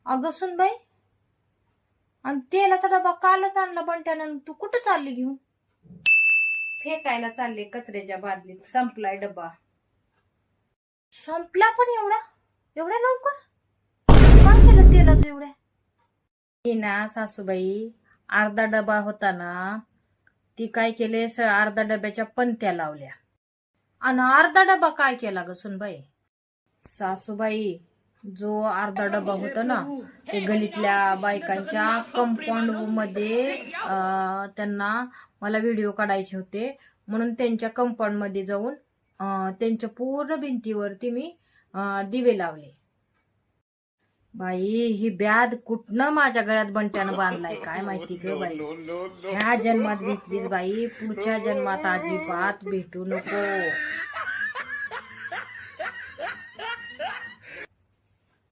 अगं सुनबाई, आणि तेलाचा डबा कालच आणला बंट्यानं, तू कुठं चालली घेऊन? फेकायला चालले कचऱ्याच्या बादलीत, संपलाय डबा. संपला पण एवढा एवढ्या लवकर? काय केलं तेलाचं एवढ्या? ही ना सासूबाई, अर्धा डबा होता ना, ती काय केले अर्धा डब्याच्या पंत्या लावल्या. आणि अर्धा डबा काय केला ग सुनबाई? सासूबाई, जो अर्धा डबा होता ना, ते गलीतल्या बायकांच्या कंपाऊंड मध्ये त्यांना मला व्हिडिओ काढायचे होते, म्हणून त्यांच्या कंपाऊंड मध्ये जाऊन त्यांच्या पूर्ण भिंतीवरती मी दिवे लावले. बाई, ही ब्याद कुठनं माझ्या गळ्यात बंट्यानं बांधलाय काय माहिती ग बाई. ह्या जन्मात भेटलीच बाई, पुढच्या जन्मात अजिबात भेटू नको.